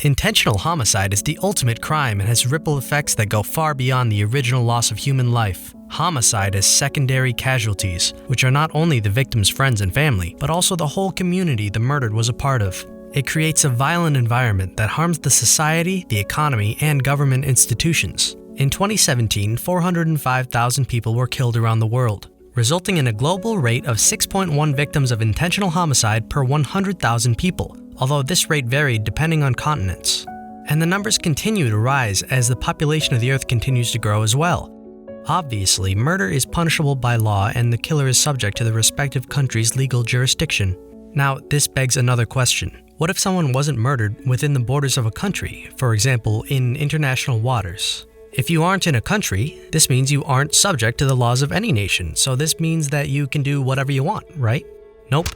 Intentional homicide is the ultimate crime and has ripple effects that go far beyond the original loss of human life. Homicide has secondary casualties, which are not only the victim's friends and family, but also the whole community the murdered was a part of. It creates a violent environment that harms the society, the economy, and government institutions. In 2017, 405,000 people were killed around the world, resulting in a global rate of 6.1 victims of intentional homicide per 100,000 people, although this rate varied depending on continents. And the numbers continue to rise as the population of the Earth continues to grow as well. Obviously, murder is punishable by law and the killer is subject to the respective country's legal jurisdiction. Now, this begs another question. What if someone wasn't murdered within the borders of a country, for example, in international waters? If you aren't in a country, this means you aren't subject to the laws of any nation, so this means that you can do whatever you want, right? Nope.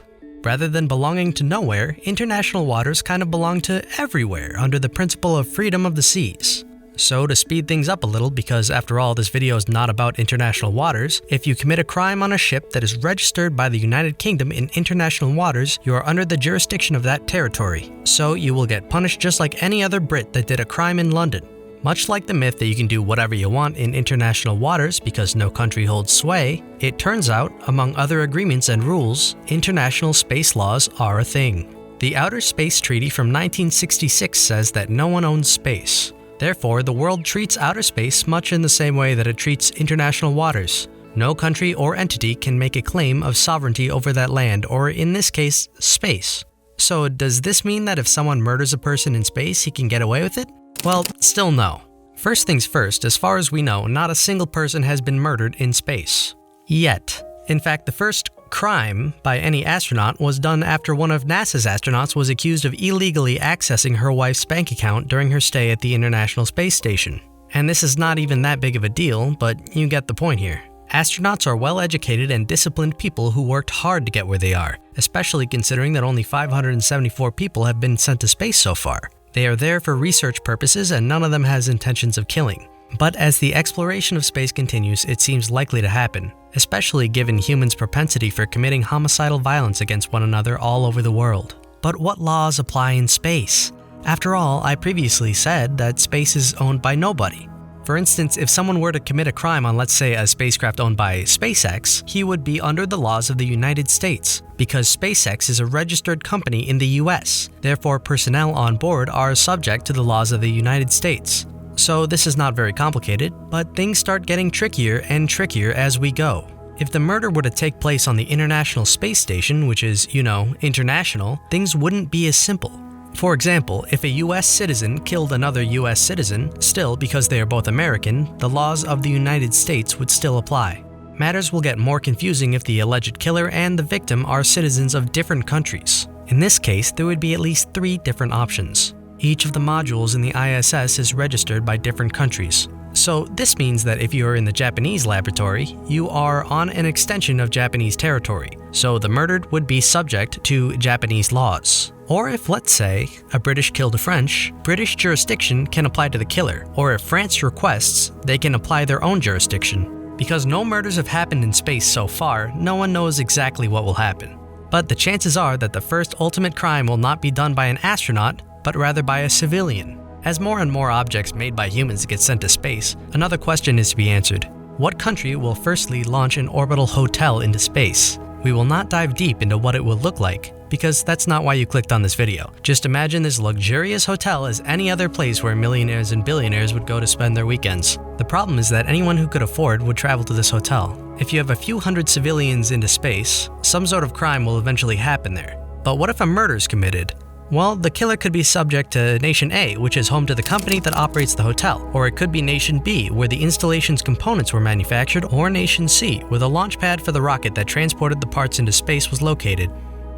Rather than belonging to nowhere, international waters kind of belong to everywhere under the principle of freedom of the seas. So to speed things up a little, because after all this video is not about international waters, if you commit a crime on a ship that is registered by the United Kingdom in international waters, you are under the jurisdiction of that territory. So you will get punished just like any other Brit that did a crime in London. Much like the myth that you can do whatever you want in international waters because no country holds sway, it turns out, among other agreements and rules, international space laws are a thing. The Outer Space Treaty from 1966 says that no one owns space. Therefore, the world treats outer space much in the same way that it treats international waters. No country or entity can make a claim of sovereignty over that land, or in this case, space. So does this mean that if someone murders a person in space, he can get away with it? Well, still no. First things first, as far as we know, not a single person has been murdered in space. Yet. In fact, the first crime by any astronaut was done after one of NASA's astronauts was accused of illegally accessing her wife's bank account during her stay at the International Space Station. And this is not even that big of a deal, but you get the point here. Astronauts are well-educated and disciplined people who worked hard to get where they are, especially considering that only 574 people have been sent to space so far. They are there for research purposes and none of them has intentions of killing. But as the exploration of space continues, it seems likely to happen, especially given humans' propensity for committing homicidal violence against one another all over the world. But what laws apply in space? After all, I previously said that space is owned by nobody. For instance, if someone were to commit a crime on, let's say, a spacecraft owned by SpaceX, he would be under the laws of the United States, because SpaceX is a registered company in the US. Therefore, personnel on board are subject to the laws of the United States. So this is not very complicated, but things start getting trickier and trickier as we go. If the murder were to take place on the International Space Station, which is, international, things wouldn't be as simple. For example, if a US citizen killed another US citizen, still, because they are both American, the laws of the United States would still apply. Matters will get more confusing if the alleged killer and the victim are citizens of different countries. In this case, there would be at least 3 different options. Each of the modules in the ISS is registered by different countries. So this means that if you are in the Japanese laboratory, you are on an extension of Japanese territory, so the murdered would be subject to Japanese laws. Or if, let's say, a British killed a French, British jurisdiction can apply to the killer, or if France requests, they can apply their own jurisdiction. Because no murders have happened in space so far, no one knows exactly what will happen. But the chances are that the first ultimate crime will not be done by an astronaut, but rather by a civilian. As more and more objects made by humans get sent to space, another question is to be answered. What country will firstly launch an orbital hotel into space? We will not dive deep into what it will look like, because that's not why you clicked on this video. Just imagine this luxurious hotel as any other place where millionaires and billionaires would go to spend their weekends. The problem is that anyone who could afford would travel to this hotel. If you have a few hundred civilians into space, some sort of crime will eventually happen there. But what if a murder is committed? Well, the killer could be subject to Nation A, which is home to the company that operates the hotel, or it could be Nation B, where the installation's components were manufactured, or Nation C, where the launch pad for the rocket that transported the parts into space was located.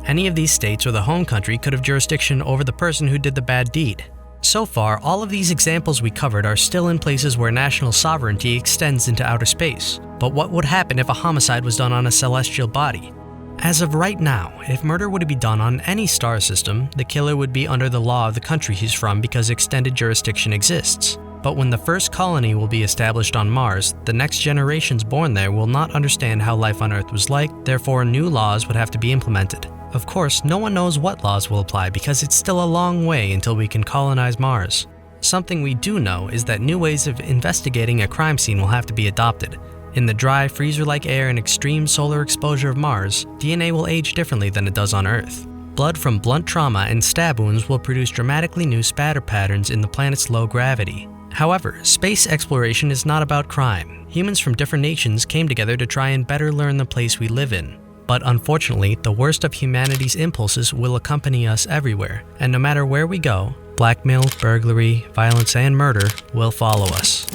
Any of these states or the home country could have jurisdiction over the person who did the bad deed. So far, all of these examples we covered are still in places where national sovereignty extends into outer space. But what would happen if a homicide was done on a celestial body? As of right now, if murder were to be done on any star system, the killer would be under the law of the country he's from because extended jurisdiction exists. But when the first colony will be established on Mars, the next generations born there will not understand how life on Earth was like, therefore new laws would have to be implemented. Of course, no one knows what laws will apply because it's still a long way until we can colonize Mars. Something we do know is that new ways of investigating a crime scene will have to be adopted. In the dry, freezer-like air and extreme solar exposure of Mars, DNA will age differently than it does on Earth. Blood from blunt trauma and stab wounds will produce dramatically new spatter patterns in the planet's low gravity. However, space exploration is not about crime. Humans from different nations came together to try and better learn the place we live in. But unfortunately, the worst of humanity's impulses will accompany us everywhere, and no matter where we go, blackmail, burglary, violence, and murder will follow us.